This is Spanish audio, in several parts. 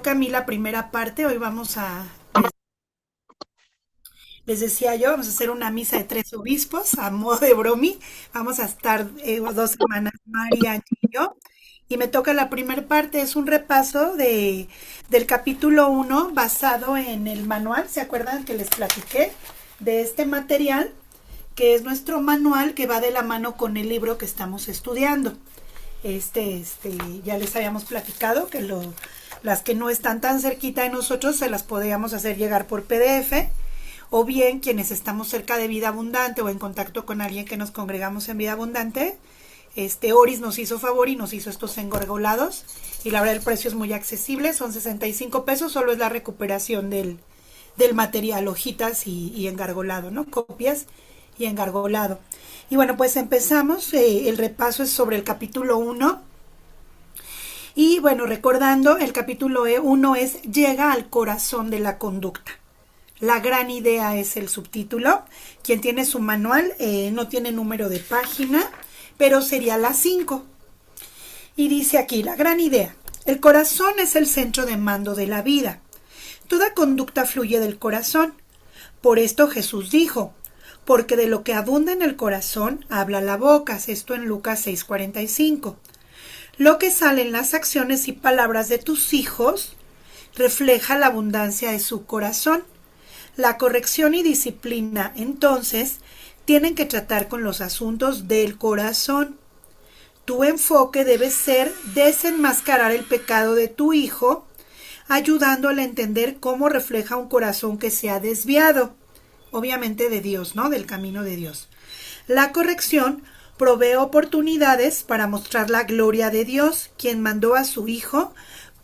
toca a mí la primera parte. Hoy les decía yo, vamos a hacer una misa de tres obispos a modo de bromi. Vamos a estar 2 semanas, María y yo. Y me toca la primera parte, es un repaso del capítulo 1 basado en el manual. ¿Se acuerdan que les platiqué de este material? Que es nuestro manual que va de la mano con el libro que estamos estudiando. Ya les habíamos platicado que las que no están tan cerquita de nosotros se las podíamos hacer llegar por PDF, o bien quienes estamos cerca de Vida Abundante o en contacto con alguien que nos congregamos en Vida Abundante, Oris nos hizo favor y nos hizo estos engorgolados, y la verdad el precio es muy accesible, son 65 pesos, solo es la recuperación del material, hojitas y engargolado, ¿no? Copias y engargolado. Y bueno, pues empezamos, el repaso es sobre el capítulo 1. Y bueno, recordando, el capítulo 1 es Llega al corazón de la conducta. La gran idea es el subtítulo. Quien tiene su manual no tiene número de página, pero sería la 5. Y dice aquí, la gran idea. El corazón es el centro de mando de la vida. Toda conducta fluye del corazón. Por esto Jesús dijo, porque de lo que abunda en el corazón habla la boca. Esto en Lucas 6:45. Lo que sale en las acciones y palabras de tus hijos refleja la abundancia de su corazón. La corrección y disciplina, entonces, tienen que tratar con los asuntos del corazón. Tu enfoque debe ser desenmascarar el pecado de tu hijo, ayudándole a entender cómo refleja un corazón que se ha desviado, obviamente de Dios, ¿no? Del camino de Dios. La corrección provee oportunidades para mostrar la gloria de Dios, quien mandó a su Hijo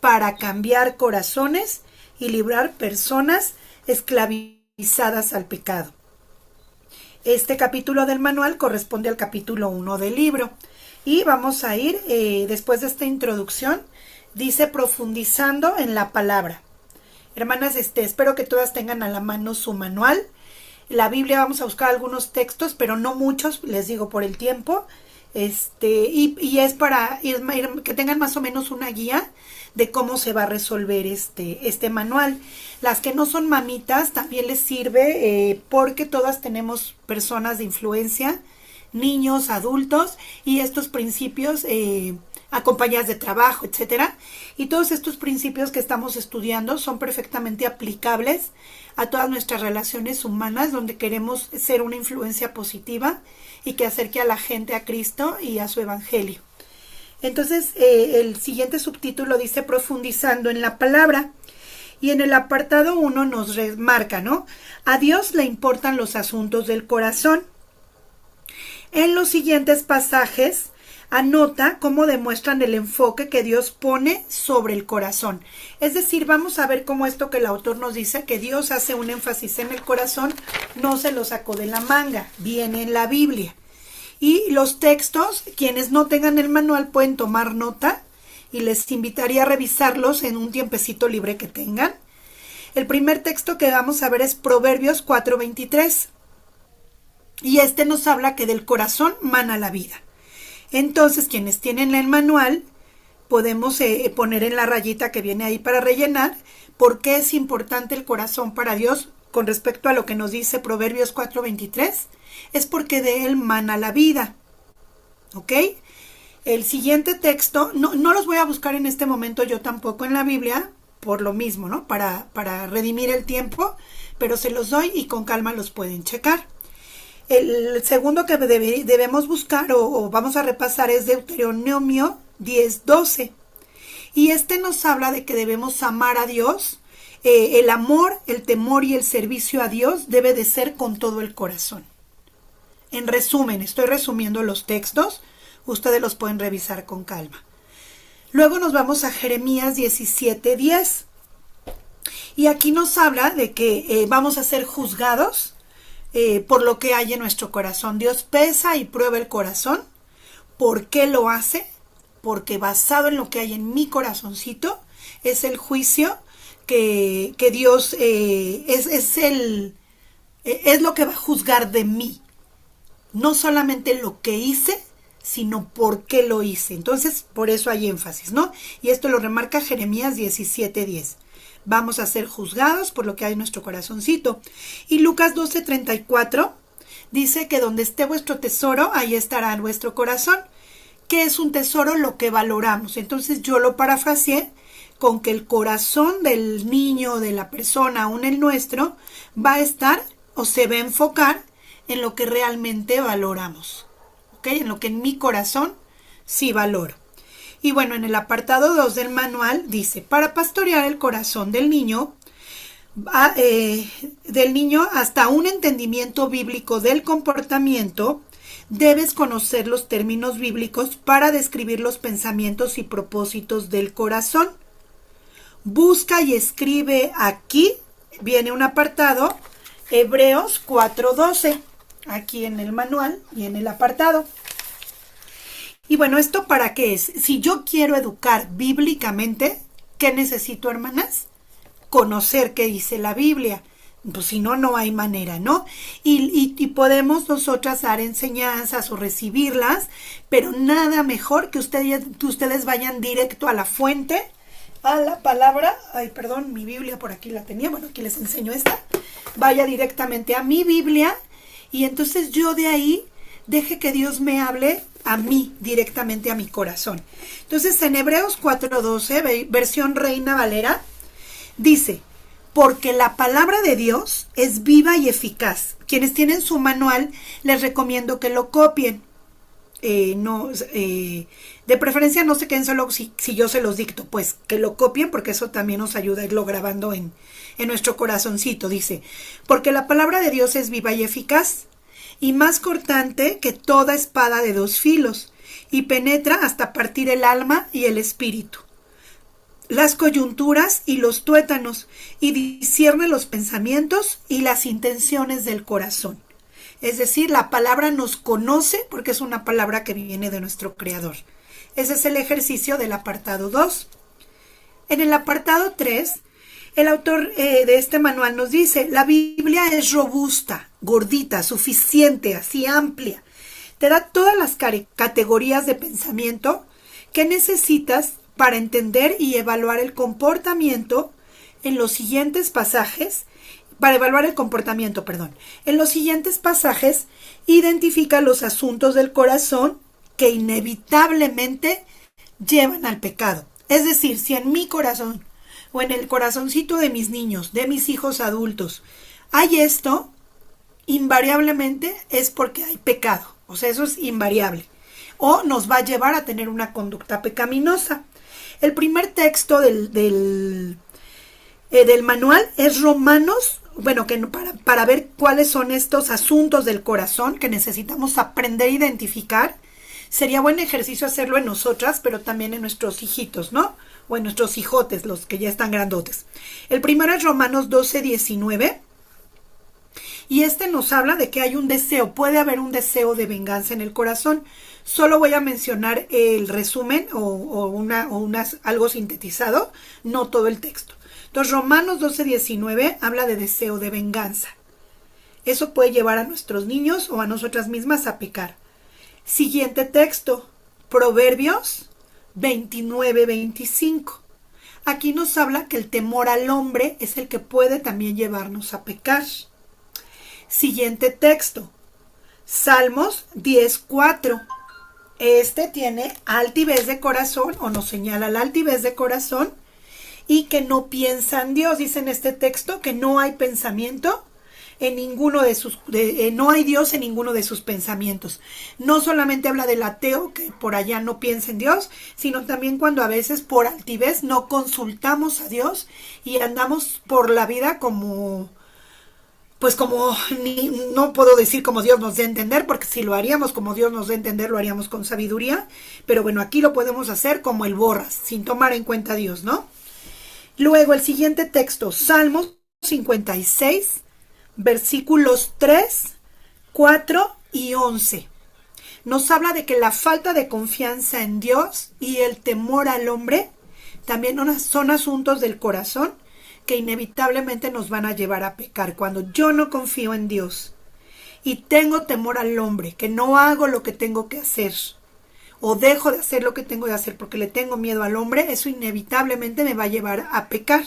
para cambiar corazones y librar personas esclavizadas al pecado. Este capítulo del manual corresponde al capítulo 1 del libro. Y vamos a ir, después de esta introducción, dice profundizando en la palabra. Hermanas, espero que todas tengan a la mano su manual. La Biblia vamos a buscar algunos textos, pero no muchos, les digo, por el tiempo. Y es para que tengan más o menos una guía de cómo se va a resolver este manual. Las que no son mamitas también les sirve porque todas tenemos personas de influencia, niños, adultos, y estos principios acompañadas de trabajo, etcétera. Y todos estos principios que estamos estudiando son perfectamente aplicables a todas nuestras relaciones humanas, donde queremos ser una influencia positiva y que acerque a la gente a Cristo y a su evangelio. Entonces, el siguiente subtítulo dice profundizando en la palabra. Y en el apartado 1 nos remarca, ¿no? A Dios le importan los asuntos del corazón. En los siguientes pasajes anota cómo demuestran el enfoque que Dios pone sobre el corazón. Es decir, vamos a ver cómo esto que el autor nos dice, que Dios hace un énfasis en el corazón, no se lo sacó de la manga, viene en la Biblia. Y los textos, quienes no tengan el manual pueden tomar nota y les invitaría a revisarlos en un tiempecito libre que tengan. El primer texto que vamos a ver es Proverbios 4:23. Y nos habla que del corazón mana la vida. Entonces, quienes tienen el manual, podemos poner en la rayita que viene ahí para rellenar por qué es importante el corazón para Dios con respecto a lo que nos dice Proverbios 4:23. Es porque de él mana la vida. ¿Ok? El siguiente texto, no los voy a buscar en este momento yo tampoco en la Biblia, por lo mismo, ¿no? Para redimir el tiempo, pero se los doy y con calma los pueden checar. El segundo que debemos buscar o vamos a repasar es Deuteronomio 10:12. Y nos habla de que debemos amar a Dios. El amor, el temor y el servicio a Dios debe de ser con todo el corazón. En resumen, estoy resumiendo los textos. Ustedes los pueden revisar con calma. Luego nos vamos a Jeremías 17:10. Y aquí nos habla de que vamos a ser juzgados por lo que hay en nuestro corazón. Dios pesa y prueba el corazón. ¿Por qué lo hace? Porque basado en lo que hay en mi corazoncito es el juicio que Dios es lo que va a juzgar de mí. No solamente lo que hice, sino por qué lo hice. Entonces, por eso hay énfasis, ¿no? Y esto lo remarca Jeremías 17:10. Vamos a ser juzgados por lo que hay en nuestro corazoncito. Y Lucas 12:34 dice que donde esté vuestro tesoro, ahí estará vuestro corazón. ¿Qué es un tesoro? Lo que valoramos. Entonces yo lo parafraseé con que el corazón del niño, de la persona, aún el nuestro, va a estar o se va a enfocar en lo que realmente valoramos. ¿Ok? En lo que en mi corazón sí valoro. Y bueno, en el apartado 2 del manual dice, para pastorear el corazón del niño hasta un entendimiento bíblico del comportamiento, debes conocer los términos bíblicos para describir los pensamientos y propósitos del corazón. Busca y escribe aquí, viene un apartado, Hebreos 4:12, aquí en el manual y en el apartado. Y bueno, ¿esto para qué es? Si yo quiero educar bíblicamente, ¿qué necesito, hermanas? Conocer qué dice la Biblia. Pues si no, no hay manera, ¿no? Y podemos nosotras dar enseñanzas o recibirlas, pero nada mejor que ustedes vayan directo a la fuente, a la palabra. Ay, perdón, mi Biblia por aquí la tenía. Bueno, aquí les enseño esta. Vaya directamente a mi Biblia y entonces yo de ahí deje que Dios me hable a mí, directamente a mi corazón. Entonces en Hebreos 4:12, versión Reina Valera, dice, porque la palabra de Dios es viva y eficaz. Quienes tienen su manual, les recomiendo que lo copien. De preferencia no se queden solo si yo se los dicto, pues que lo copien porque eso también nos ayuda a irlo grabando en nuestro corazoncito. Dice, porque la palabra de Dios es viva y eficaz y más cortante que toda espada de dos filos y penetra hasta partir el alma y el espíritu, las coyunturas y los tuétanos, y discierne los pensamientos y las intenciones del corazón. Es decir, la palabra nos conoce porque es una palabra que viene de nuestro Creador. Ese es el ejercicio del apartado 2. En el apartado 3, el autor de este manual nos dice, la Biblia es robusta, gordita, suficiente, así amplia. Te da todas las categorías de pensamiento que necesitas para entender y evaluar el comportamiento en los siguientes pasajes. Para evaluar el comportamiento, perdón. En los siguientes pasajes, identifica los asuntos del corazón que inevitablemente llevan al pecado. Es decir, si en mi corazón o en el corazoncito de mis niños, de mis hijos adultos, hay esto, invariablemente es porque hay pecado. O sea, eso es invariable. O nos va a llevar a tener una conducta pecaminosa. El primer texto del manual es Romanos, bueno, que para ver cuáles son estos asuntos del corazón que necesitamos aprender a identificar. Sería buen ejercicio hacerlo en nosotras, pero también en nuestros hijitos, ¿no? O en nuestros hijotes, los que ya están grandotes. El primero es Romanos 12:19. Y este nos habla de que hay un deseo, puede haber un deseo de venganza en el corazón. Solo voy a mencionar el resumen o algo sintetizado, no todo el texto. Entonces, Romanos 12:19 habla de deseo de venganza. Eso puede llevar a nuestros niños o a nosotras mismas a pecar. Siguiente texto, Proverbios 29:25. Aquí nos habla que el temor al hombre es el que puede también llevarnos a pecar. Siguiente texto, Salmos 10:4. Este tiene altivez de corazón o nos señala la altivez de corazón y que no piensa en Dios. Dice en este texto que no hay pensamiento en ninguno no hay Dios en ninguno de sus pensamientos. No solamente habla del ateo que por allá no piensa en Dios, sino también cuando a veces por altivez no consultamos a Dios y andamos por la vida como no puedo decir como Dios nos dé a entender, porque si lo haríamos como Dios nos dé a entender, lo haríamos con sabiduría, pero bueno, aquí lo podemos hacer como el borras, sin tomar en cuenta a Dios, ¿no? Luego el siguiente texto, Salmos 56, versículos 3, 4 y 11. Nos habla de que la falta de confianza en Dios y el temor al hombre también son asuntos del corazón que inevitablemente nos van a llevar a pecar. Cuando yo no confío en Dios y tengo temor al hombre, que no hago lo que tengo que hacer, o dejo de hacer lo que tengo de hacer porque le tengo miedo al hombre, eso inevitablemente me va a llevar a pecar.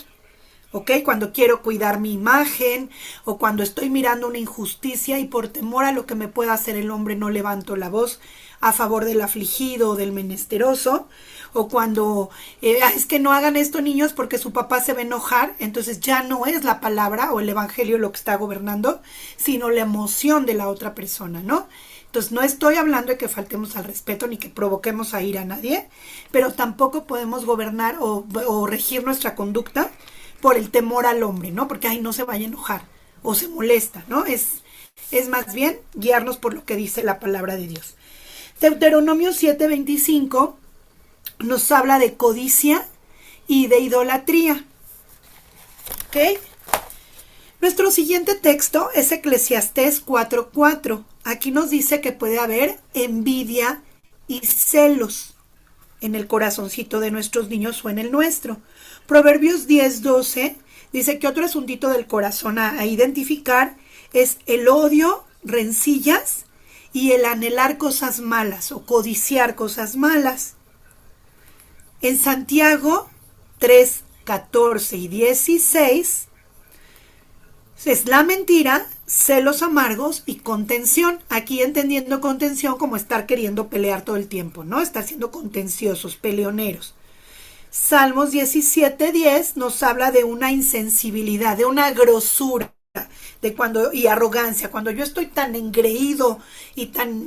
¿Ok? Cuando quiero cuidar mi imagen o cuando estoy mirando una injusticia y por temor a lo que me pueda hacer el hombre no levanto la voz a favor del afligido o del menesteroso, o cuando es que no hagan esto niños porque su papá se va a enojar, entonces ya no es la palabra o el evangelio lo que está gobernando, sino la emoción de la otra persona, ¿no? Entonces no estoy hablando de que faltemos al respeto ni que provoquemos a ir a nadie, pero tampoco podemos gobernar o regir nuestra conducta por el temor al hombre, ¿no? Porque ahí no se vaya a enojar o se molesta, ¿no? Es más bien guiarnos por lo que dice la palabra de Dios. Deuteronomio 7:25 nos habla de codicia y de idolatría. ¿Ok? Nuestro siguiente texto es Eclesiastés 4:4. Aquí nos dice que puede haber envidia y celos en el corazoncito de nuestros niños o en el nuestro. Proverbios 10:12 dice que otro asuntito del corazón a identificar es el odio, rencillas y el anhelar cosas malas o codiciar cosas malas. En Santiago 3:14 y 16 es la mentira, celos amargos y contención. Aquí entendiendo contención como estar queriendo pelear todo el tiempo, ¿no? Estar siendo contenciosos, peleoneros. Salmos 17:10 nos habla de una insensibilidad, de una grosura, y arrogancia. Cuando yo estoy tan engreído y tan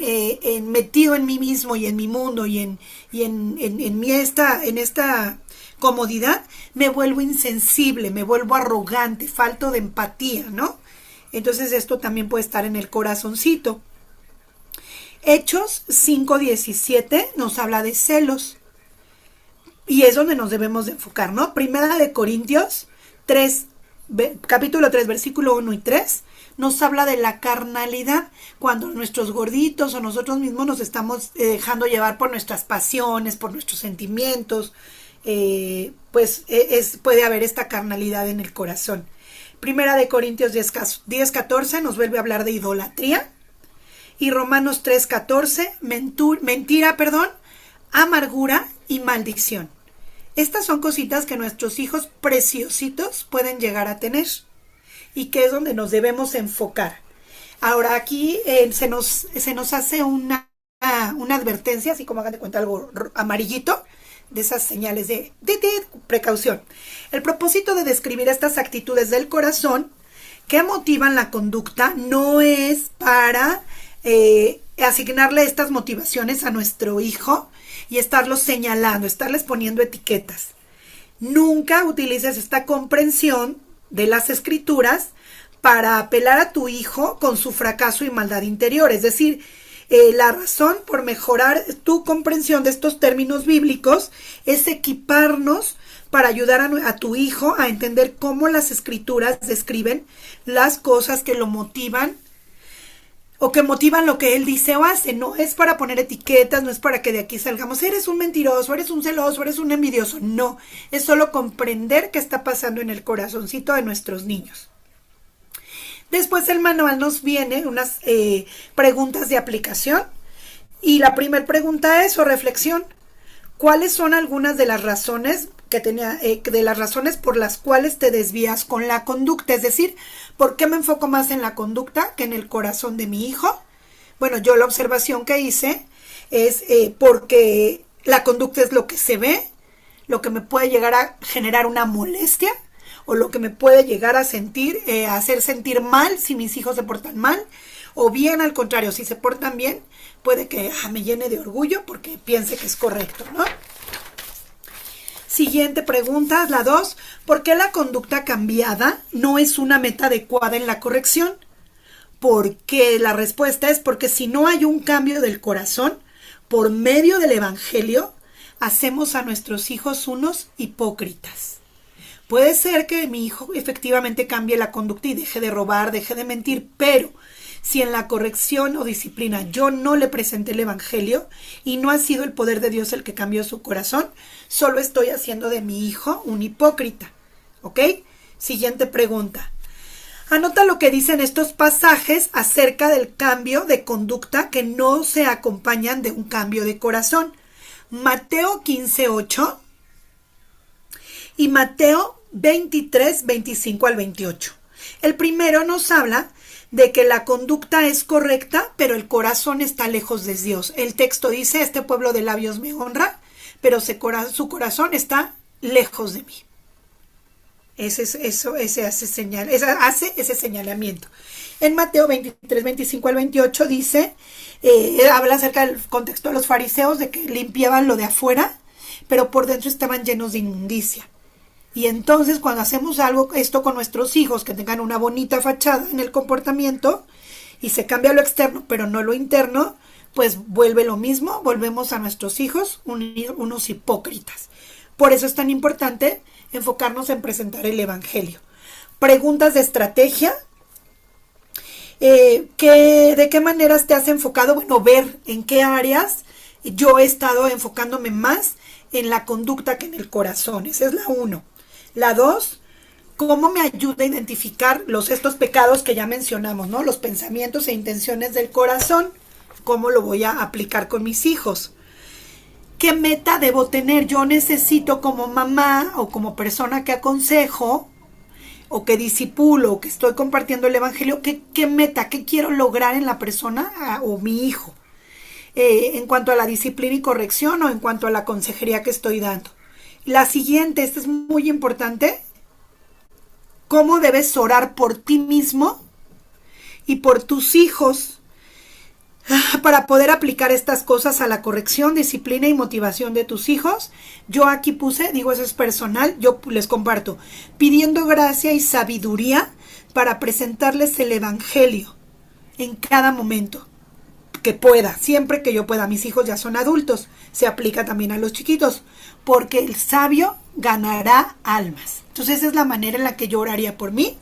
metido en mí mismo y en mi mundo y en esta comodidad, me vuelvo insensible, me vuelvo arrogante, falto de empatía, ¿no? Entonces esto también puede estar en el corazoncito. Hechos 5:17 nos habla de celos. Y es donde nos debemos de enfocar, ¿no? Primera de Corintios 3, capítulo 3, versículo 1 y 3, nos habla de la carnalidad, cuando nuestros gorditos o nosotros mismos nos estamos dejando llevar por nuestras pasiones, por nuestros sentimientos, puede haber esta carnalidad en el corazón. Primera de Corintios 10:14 nos vuelve a hablar de idolatría. Y Romanos 3:14, mentira, amargura y maldición. Estas son cositas que nuestros hijos preciositos pueden llegar a tener y que es donde nos debemos enfocar. Ahora aquí se nos hace una advertencia, así como hagan de cuenta algo amarillito, de esas señales de precaución. El propósito de describir estas actitudes del corazón que motivan la conducta no es para asignarle estas motivaciones a nuestro hijo y estarlos señalando, estarles poniendo etiquetas. Nunca utilices esta comprensión de las escrituras para apelar a tu hijo con su fracaso y maldad interior. Es decir, la razón por mejorar tu comprensión de estos términos bíblicos es equiparnos para ayudar a tu hijo a entender cómo las escrituras describen las cosas que lo motivan o que motivan lo que él dice o hace. No es para poner etiquetas, no es para que de aquí salgamos, eres un mentiroso, eres un celoso, eres un envidioso. No, es solo comprender qué está pasando en el corazoncito de nuestros niños. Después el manual nos viene unas preguntas de aplicación. Y la primera pregunta es, o reflexión, ¿cuáles son algunas de las razones por las cuales te desvías con la conducta? Es decir, ¿por qué me enfoco más en la conducta que en el corazón de mi hijo? Bueno, yo la observación que hice es porque la conducta es lo que se ve, lo que me puede llegar a generar una molestia o lo que me puede llegar a hacer sentir mal si mis hijos se portan mal, o bien al contrario, si se portan bien, puede que me llene de orgullo porque piense que es correcto, ¿no? Siguiente pregunta, la 2. ¿Por qué la conducta cambiada no es una meta adecuada en la corrección? Porque la respuesta es porque si no hay un cambio del corazón, por medio del evangelio, hacemos a nuestros hijos unos hipócritas. Puede ser que mi hijo efectivamente cambie la conducta y deje de robar, deje de mentir, pero si en la corrección o disciplina yo no le presenté el evangelio y no ha sido el poder de Dios el que cambió su corazón, solo estoy haciendo de mi hijo un hipócrita. ¿Ok? Siguiente pregunta. Anota lo que dicen estos pasajes acerca del cambio de conducta que no se acompañan de un cambio de corazón. Mateo 15:8 y Mateo 23:25 al 28. El primero nos habla de que la conducta es correcta, pero el corazón está lejos de Dios. El texto dice, este pueblo de labios me honra, pero su corazón está lejos de mí. Ese hace ese señalamiento. En Mateo 23:25 al 28 dice, habla acerca del contexto de los fariseos, de que limpiaban lo de afuera, pero por dentro estaban llenos de inmundicia. Y entonces cuando hacemos esto con nuestros hijos, que tengan una bonita fachada en el comportamiento, y se cambia lo externo, pero no lo interno, pues vuelve lo mismo, volvemos a nuestros hijos unos hipócritas. Por eso es tan importante enfocarnos en presentar el Evangelio. Preguntas de estrategia. ¿De qué maneras te has enfocado? Bueno, ver en qué áreas yo he estado enfocándome más en la conducta que en el corazón. Esa es la 1. La 2, ¿cómo me ayuda a identificar estos pecados que ya mencionamos, ¿no? Los pensamientos e intenciones del corazón. ¿Cómo lo voy a aplicar con mis hijos? ¿Qué meta debo tener? Yo necesito como mamá o como persona que aconsejo o que disipulo o que estoy compartiendo el Evangelio, ¿qué meta, qué quiero lograr en la persona o mi hijo? En cuanto a la disciplina y corrección o en cuanto a la consejería que estoy dando. La siguiente, esta es muy importante, ¿cómo debes orar por ti mismo y por tus hijos para poder aplicar estas cosas a la corrección, disciplina y motivación de tus hijos? Yo aquí puse, digo, eso es personal, yo les comparto, pidiendo gracia y sabiduría para presentarles el Evangelio en cada momento que pueda, siempre que yo pueda. Mis hijos ya son adultos, se aplica también a los chiquitos, porque el sabio ganará almas. Entonces esa es la manera en la que yo oraría por mí.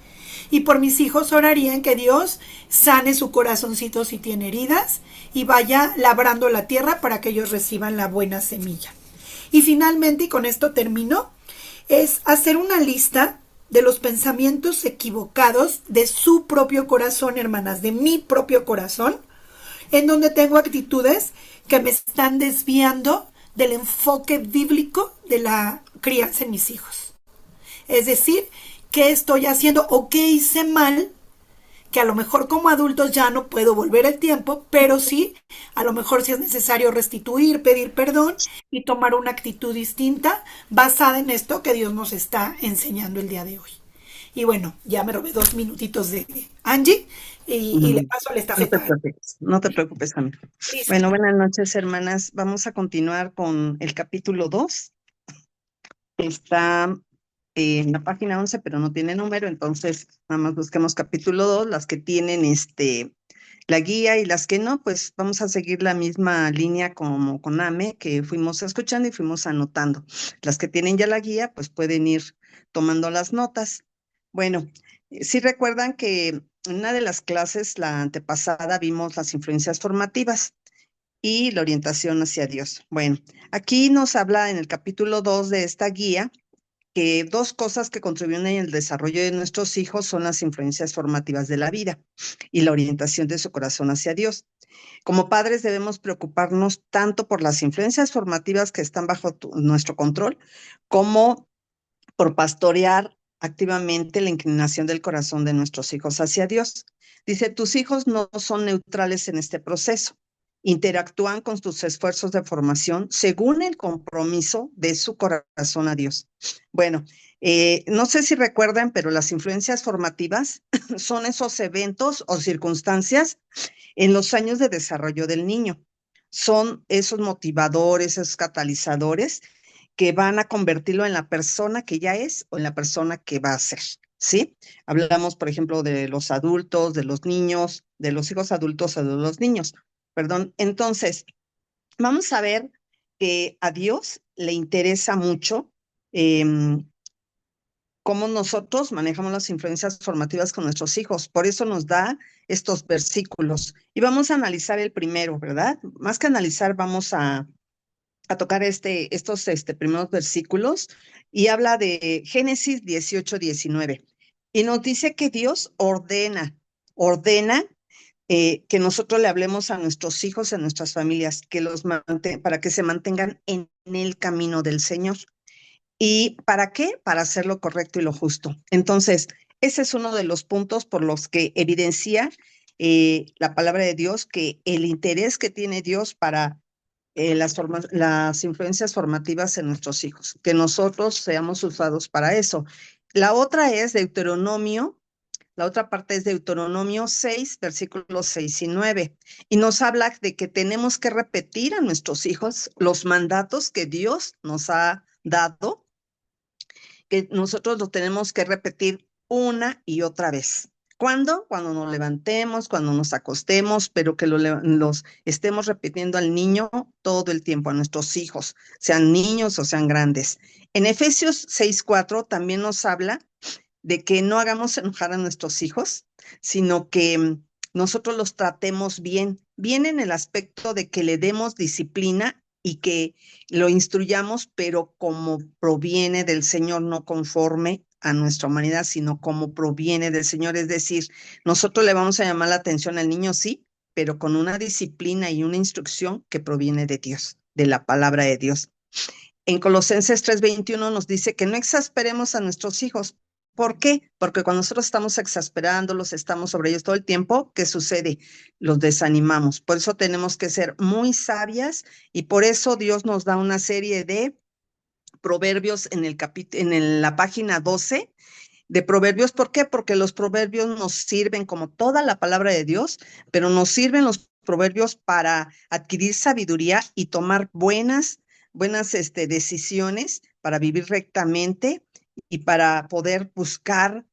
Y por mis hijos oraría en que Dios sane su corazoncito si tiene heridas y vaya labrando la tierra para que ellos reciban la buena semilla. Y finalmente, y con esto termino, es hacer una lista de los pensamientos equivocados de su propio corazón, hermanas, de mi propio corazón, en donde tengo actitudes que me están desviando del enfoque bíblico de la crianza en mis hijos. Es decir, ¿qué estoy haciendo o qué hice mal? Que a lo mejor como adultos ya no puedo volver el tiempo, pero sí, a lo mejor sí es necesario restituir, pedir perdón y tomar una actitud distinta basada en esto que Dios nos está enseñando el día de hoy. Y bueno, ya me robé 2 minutitos de Angie y le paso la No te estafeta. preocupes, no te preocupes, amigo. Listo. Bueno, buenas noches, hermanas. Vamos a continuar con el capítulo 2. Está en la página 11, pero no tiene número, entonces nada más busquemos capítulo 2. Las que tienen la guía y las que no, pues vamos a seguir la misma línea como con AME, que fuimos escuchando y fuimos anotando. Las que tienen ya la guía, pues pueden ir tomando las notas. Bueno, sí recuerdan que en una de las clases, la antepasada, vimos las influencias formativas y la orientación hacia Dios. Bueno, aquí nos habla en el capítulo 2 de esta guía que 2 cosas que contribuyen en el desarrollo de nuestros hijos son las influencias formativas de la vida y la orientación de su corazón hacia Dios. Como padres debemos preocuparnos tanto por las influencias formativas que están bajo nuestro control, como por pastorear activamente la inclinación del corazón de nuestros hijos hacia Dios. Dice, tus hijos no son neutrales en este proceso. Interactúan con tus esfuerzos de formación según el compromiso de su corazón a Dios. Bueno, no sé si recuerdan, pero las influencias formativas son esos eventos o circunstancias en los años de desarrollo del niño. Son esos motivadores, esos catalizadores que van a convertirlo en la persona que ya es o en la persona que va a ser, ¿sí? Hablamos, por ejemplo, de los adultos, de los niños, de los hijos adultos o de los niños, perdón. Entonces, vamos a ver que a Dios le interesa mucho cómo nosotros manejamos las influencias formativas con nuestros hijos. Por eso nos da estos versículos. Y vamos a analizar el primero, ¿verdad? Más que analizar, vamos a tocar estos primeros versículos y habla de Génesis 18:19. Y nos dice que Dios ordena que nosotros le hablemos a nuestros hijos, a nuestras familias, para que se mantengan en el camino del Señor. ¿Y para qué? Para hacer lo correcto y lo justo. Entonces, ese es uno de los puntos por los que evidencia la palabra de Dios, que el interés que tiene Dios para las influencias formativas en nuestros hijos, que nosotros seamos usados para eso. La otra es Deuteronomio. La otra parte es Deuteronomio 6, versículos 6 y 9. Y nos habla de que tenemos que repetir a nuestros hijos los mandatos que Dios nos ha dado, que nosotros lo tenemos que repetir una y otra vez. ¿Cuándo? Cuando nos levantemos, cuando nos acostemos, pero que los estemos repitiendo al niño todo el tiempo, a nuestros hijos, sean niños o sean grandes. En Efesios 6:4 también nos habla de que no hagamos enojar a nuestros hijos, sino que nosotros los tratemos bien, bien en el aspecto de que le demos disciplina y que lo instruyamos, pero como proviene del Señor, no conforme a nuestra humanidad, sino como proviene del Señor. Es decir, nosotros le vamos a llamar la atención al niño, sí, pero con una disciplina y una instrucción que proviene de Dios, de la palabra de Dios. En Colosenses 3:21 nos dice que no exasperemos a nuestros hijos. ¿Por qué? Porque cuando nosotros estamos exasperándolos, estamos sobre ellos todo el tiempo, ¿qué sucede? Los desanimamos. Por eso tenemos que ser muy sabias y por eso Dios nos da una serie de proverbios en la página 12 de proverbios. ¿Por qué? Porque los proverbios nos sirven como toda la palabra de Dios, pero nos sirven los proverbios para adquirir sabiduría y tomar buenas decisiones para vivir rectamente y para poder buscar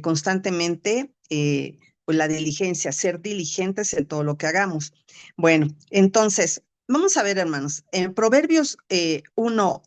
constantemente pues la diligencia, ser diligentes en todo lo que hagamos. Bueno, entonces, vamos a ver, hermanos, en Proverbios 1,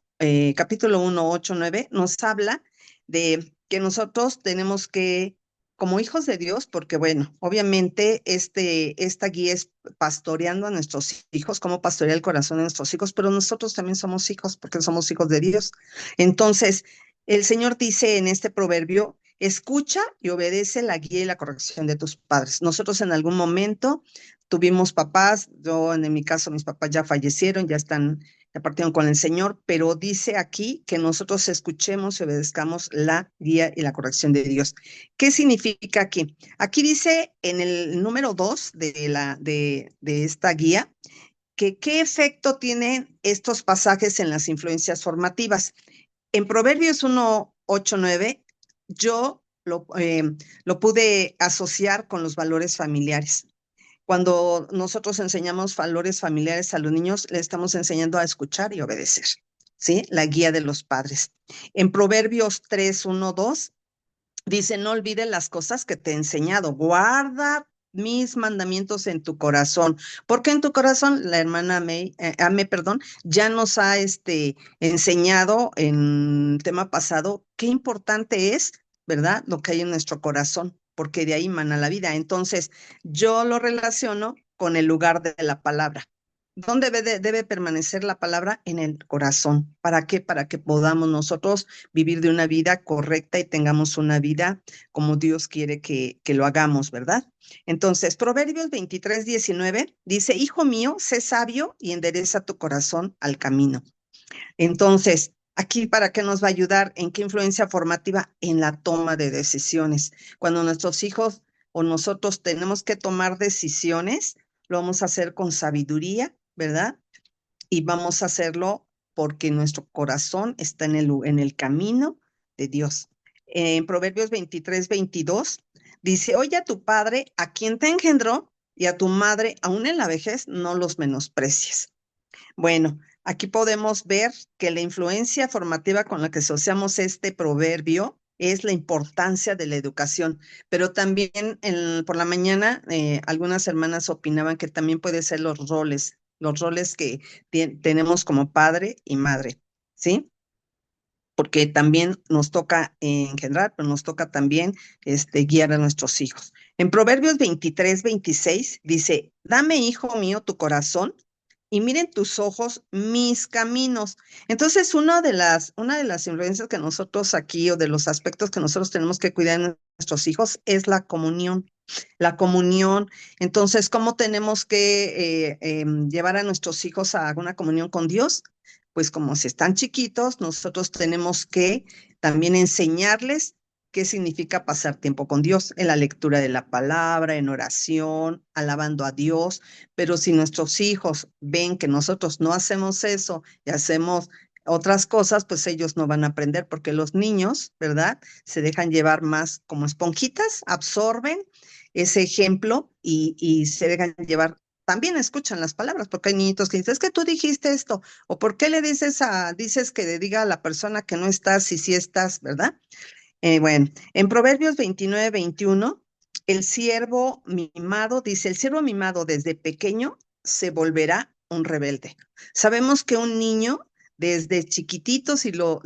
capítulo 1, 8, 9, nos habla de que nosotros tenemos que, como hijos de Dios, porque bueno, obviamente esta guía es pastoreando a nuestros hijos, cómo pastorear el corazón de nuestros hijos, pero nosotros también somos hijos porque somos hijos de Dios. Entonces, el Señor dice en este proverbio, escucha y obedece la guía y la corrección de tus padres. Nosotros en algún momento tuvimos papás, yo en mi caso mis papás ya fallecieron, ya partieron con el Señor, pero dice aquí que nosotros escuchemos y obedezcamos la guía y la corrección de Dios. ¿Qué significa aquí? Aquí dice en el número 2 de esta guía que qué efecto tienen estos pasajes en las influencias formativas. En Proverbios 1, 8, 9, yo lo pude asociar con los valores familiares. Cuando nosotros enseñamos valores familiares a los niños, les estamos enseñando a escuchar y obedecer, ¿sí? La guía de los padres. En Proverbios 3, 1, 2, dice, no olvides las cosas que te he enseñado, guarda mis mandamientos en tu corazón, porque en tu corazón la hermana Ame, ya nos ha enseñado en tema pasado qué importante es, ¿verdad? Lo que hay en nuestro corazón, porque de ahí mana la vida. Entonces, yo lo relaciono con el lugar de la palabra. ¿Dónde debe permanecer la palabra? En el corazón. ¿Para qué? Para que podamos nosotros vivir de una vida correcta y tengamos una vida como Dios quiere que lo hagamos, ¿verdad? Entonces, Proverbios 23:19 dice, hijo mío, sé sabio y endereza tu corazón al camino. Entonces, aquí, ¿para qué nos va a ayudar? ¿En qué influencia formativa? En la toma de decisiones. Cuando nuestros hijos o nosotros tenemos que tomar decisiones, lo vamos a hacer con sabiduría, ¿verdad? Y vamos a hacerlo porque nuestro corazón está en el camino de Dios. En Proverbios 23:22 dice, oye a tu padre, a quien te engendró, y a tu madre, aún en la vejez, no los menosprecies. Bueno, aquí podemos ver que la influencia formativa con la que asociamos este proverbio es la importancia de la educación, pero también por la mañana algunas hermanas opinaban que también puede ser los roles que tenemos como padre y madre, ¿sí? Porque también nos toca engendrar, pero nos toca también guiar a nuestros hijos. En Proverbios 23:26 dice, dame, hijo mío, tu corazón y miren tus ojos mis caminos. Entonces, una de las influencias que nosotros aquí o de los aspectos que nosotros tenemos que cuidar en nuestros hijos es la comunión. La comunión. Entonces, ¿cómo tenemos que llevar a nuestros hijos a una comunión con Dios? Pues como si están chiquitos, nosotros tenemos que también enseñarles qué significa pasar tiempo con Dios, en la lectura de la palabra, en oración, alabando a Dios. Pero si nuestros hijos ven que nosotros no hacemos eso y hacemos otras cosas, pues ellos no van a aprender porque los niños, ¿verdad? Se dejan llevar más como esponjitas, absorben ese ejemplo y se dejan llevar. También escuchan las palabras, porque hay niñitos que dicen, es que tú dijiste esto, o ¿por qué le dices que le diga a la persona que no estás y sí estás, ¿verdad? Bueno, en Proverbios 29-21, el siervo mimado, dice, el siervo mimado desde pequeño se volverá un rebelde. Sabemos que un niño desde chiquitito, si lo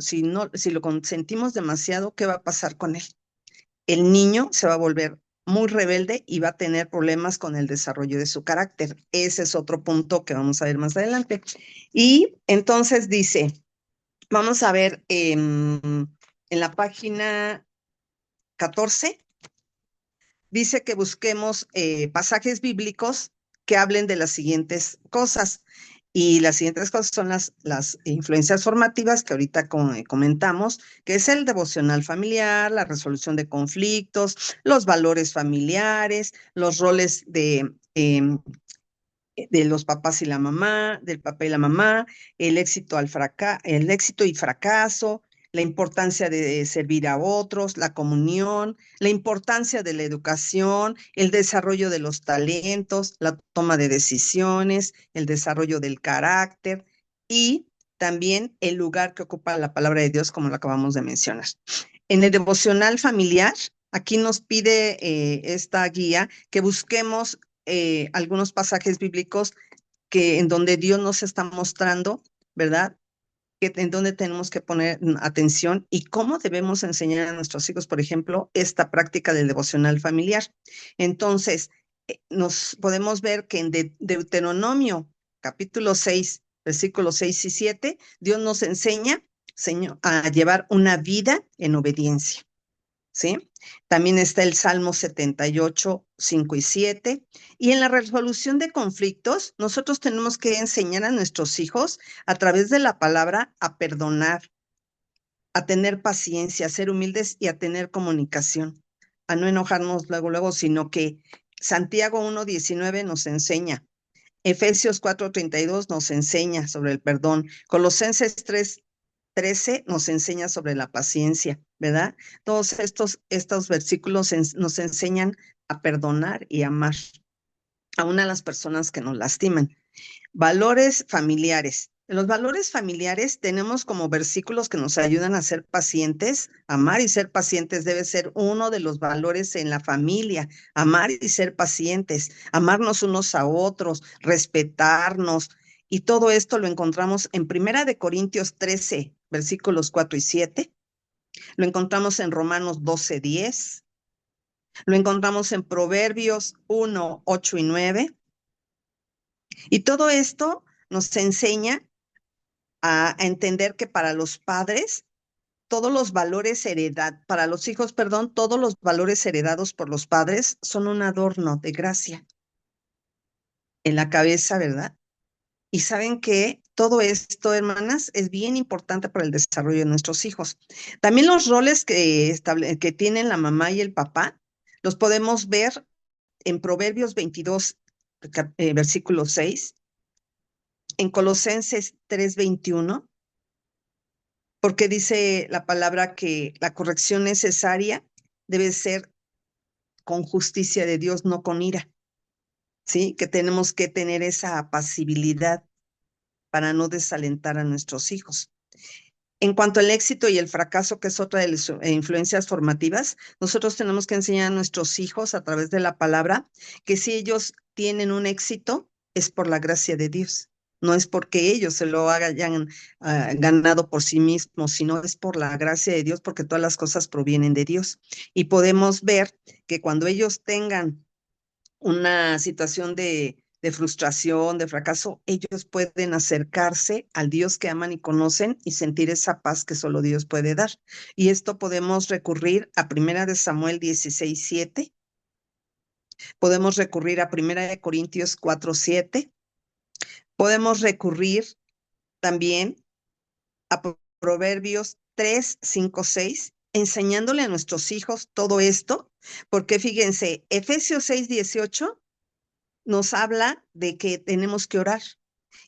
consentimos demasiado, ¿qué va a pasar con él? El niño se va a volver muy rebelde y va a tener problemas con el desarrollo de su carácter. Ese es otro punto que vamos a ver más adelante. Y entonces dice, vamos a ver en la página 14, dice que busquemos pasajes bíblicos que hablen de las siguientes cosas. Y las siguientes cosas son las influencias formativas que ahorita comentamos, que es el devocional familiar, la resolución de conflictos, los valores familiares, los roles de los papás y la mamá, del papá y la mamá, el éxito y fracaso, la importancia de servir a otros, la comunión, la importancia de la educación, el desarrollo de los talentos, la toma de decisiones, el desarrollo del carácter y también el lugar que ocupa la palabra de Dios, como lo acabamos de mencionar. En el devocional familiar, aquí nos pide esta guía que busquemos algunos pasajes bíblicos en donde Dios nos está mostrando, ¿verdad? En donde tenemos que poner atención y cómo debemos enseñar a nuestros hijos, por ejemplo, esta práctica del devocional familiar. Entonces, nos podemos ver que en Deuteronomio, capítulo 6, versículos 6 y 7, Dios nos enseña, Señor, a llevar una vida en obediencia. ¿Sí? También está el Salmo 78, 5 y 7. Y en la resolución de conflictos, nosotros tenemos que enseñar a nuestros hijos a través de la palabra a perdonar, a tener paciencia, a ser humildes y a tener comunicación, a no enojarnos luego, sino que Santiago 1:19 nos enseña. Efesios 4:32 nos enseña sobre el perdón. Colosenses 3:13 nos enseña sobre la paciencia, ¿verdad? Todos estos versículos nos enseñan a perdonar y amar aún a las personas que nos lastiman. Valores familiares. En los valores familiares tenemos como versículos que nos ayudan a ser pacientes. Amar y ser pacientes debe ser uno de los valores en la familia. Amar y ser pacientes, amarnos unos a otros, respetarnos. Y todo esto lo encontramos en Primera de Corintios 13, versículos 4 y 7. Lo encontramos en Romanos 12:10. Lo encontramos en Proverbios 1, 8 y 9. Y todo esto nos enseña a entender que para los padres, todos los valores para los hijos, perdón, todos los valores heredados por los padres son un adorno de gracia en la cabeza, ¿verdad? Y saben que todo esto, hermanas, es bien importante para el desarrollo de nuestros hijos. También los roles que tienen la mamá y el papá, los podemos ver en Proverbios 22, versículo 6, en Colosenses 3:21, porque dice la palabra que la corrección necesaria debe ser con justicia de Dios, no con ira, ¿sí? Que tenemos que tener esa apacibilidad para no desalentar a nuestros hijos. En cuanto al éxito y el fracaso, que es otra de las influencias formativas, nosotros tenemos que enseñar a nuestros hijos a través de la palabra que si ellos tienen un éxito es por la gracia de Dios. No es porque ellos se lo hayan ganado por sí mismos, sino es por la gracia de Dios, porque todas las cosas provienen de Dios. Y podemos ver que cuando ellos tengan una situación de de frustración, de fracaso, ellos pueden acercarse al Dios que aman y conocen y sentir esa paz que solo Dios puede dar. Y esto podemos recurrir a Primera de Samuel 16:7, podemos recurrir a Primera de Corintios 4:7, podemos recurrir también a Proverbios 3, 5, 6, enseñándole a nuestros hijos todo esto, porque fíjense, Efesios 6:18 nos habla de que tenemos que orar.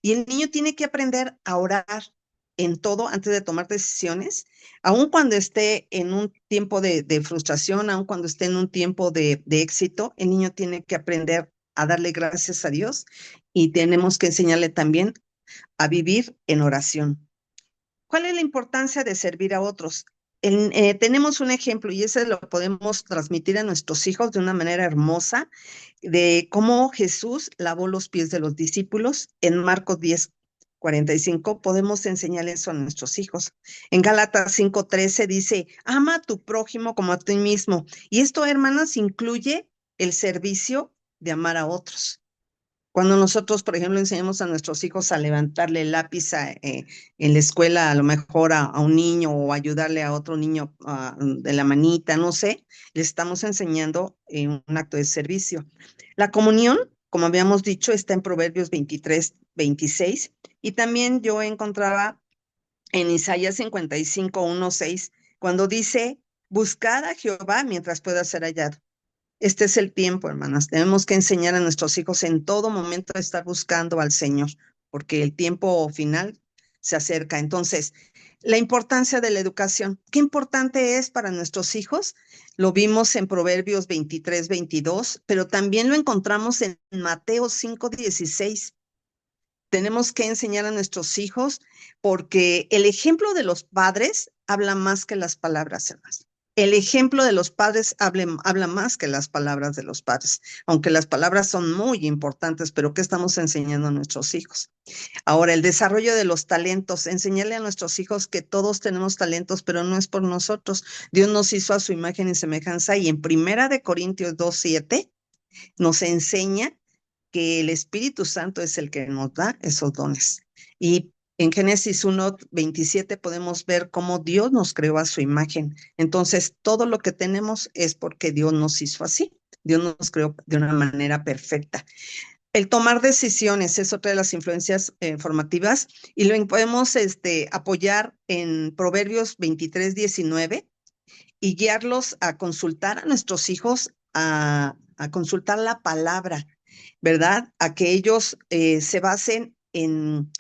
Y el niño tiene que aprender a orar en todo antes de tomar decisiones, aun cuando esté en un tiempo de frustración, aun cuando esté en un tiempo de éxito, el niño tiene que aprender a darle gracias a Dios y tenemos que enseñarle también a vivir en oración. ¿Cuál es la importancia de servir a otros? Tenemos un ejemplo y ese lo podemos transmitir a nuestros hijos de una manera hermosa, de cómo Jesús lavó los pies de los discípulos. En Marcos 10:45 podemos enseñar eso a nuestros hijos. En Gálatas 5:13 dice, ama a tu prójimo como a ti mismo. Y esto, hermanas, incluye el servicio de amar a otros. Cuando nosotros, por ejemplo, enseñamos a nuestros hijos a levantarle el lápiz en la escuela, a lo mejor a un niño o ayudarle a otro niño de la manita, no sé, le estamos enseñando un acto de servicio. La comunión, como habíamos dicho, está en Proverbios 23, 26, y también yo encontraba en Isaías 55:1, 6, cuando dice, buscad a Jehová mientras pueda ser hallado. Este es el tiempo, hermanas. Tenemos que enseñar a nuestros hijos en todo momento a estar buscando al Señor, porque el tiempo final se acerca. Entonces, la importancia de la educación. ¿Qué importante es para nuestros hijos? Lo vimos en Proverbios 23, 22, pero también lo encontramos en Mateo 5:16. Tenemos que enseñar a nuestros hijos porque el ejemplo de los padres habla más que las palabras, hermanas. El ejemplo de los padres habla más que las palabras de los padres, aunque las palabras son muy importantes, pero ¿qué estamos enseñando a nuestros hijos? Ahora, el desarrollo de los talentos, enseñarle a nuestros hijos que todos tenemos talentos, pero no es por nosotros. Dios nos hizo a su imagen y semejanza, y en Primera de Corintios 2:7 nos enseña que el Espíritu Santo es el que nos da esos dones. Y en Génesis 1:27 podemos ver cómo Dios nos creó a su imagen. Entonces, todo lo que tenemos es porque Dios nos hizo así. Dios nos creó de una manera perfecta. El tomar decisiones es otra de las influencias formativas y lo podemos apoyar en Proverbios 23, 19 y guiarlos a consultar a nuestros hijos, a consultar la palabra, ¿verdad? A que ellos se basen en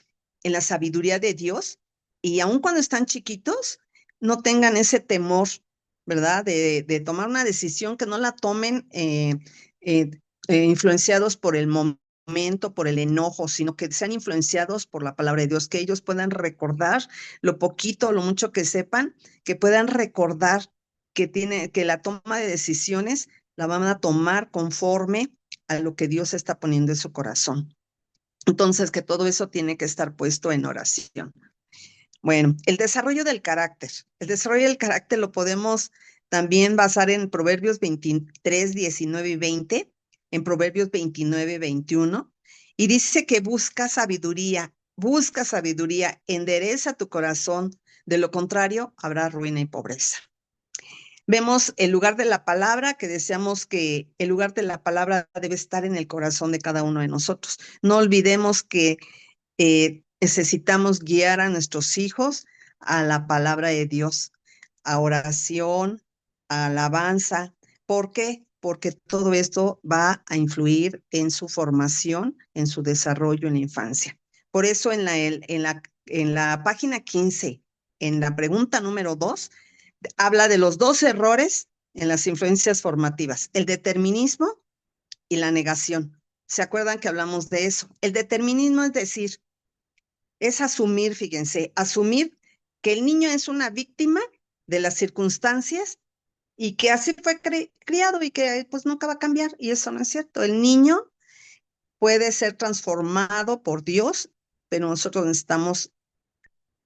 la sabiduría de Dios y aun cuando están chiquitos, no tengan ese temor, ¿verdad? De tomar una decisión, que no la tomen eh, influenciados por el momento, por el enojo, sino que sean influenciados por la palabra de Dios, que ellos puedan recordar lo poquito o lo mucho que sepan, que puedan recordar que la toma de decisiones la van a tomar conforme a lo que Dios está poniendo en su corazón. Entonces, que todo eso tiene que estar puesto en oración. Bueno, el desarrollo del carácter. El desarrollo del carácter lo podemos también basar en Proverbios 23, 19 y 20, en Proverbios 29, 21, y dice que busca sabiduría, endereza tu corazón, de lo contrario habrá ruina y pobreza. Vemos el lugar de la palabra, que deseamos que el lugar de la palabra debe estar en el corazón de cada uno de nosotros. No olvidemos que necesitamos guiar a nuestros hijos a la palabra de Dios, a oración, a alabanza. ¿Por qué? Porque todo esto va a influir en su formación, en su desarrollo en la infancia. Por eso en la página 15, en la pregunta número 2, habla de los dos errores en las influencias formativas, el determinismo y la negación. ¿Se acuerdan que hablamos de eso? El determinismo es decir, es asumir, fíjense, asumir que el niño es una víctima de las circunstancias y que así fue criado y que pues nunca va a cambiar, y eso no es cierto. El niño puede ser transformado por Dios, pero nosotros necesitamos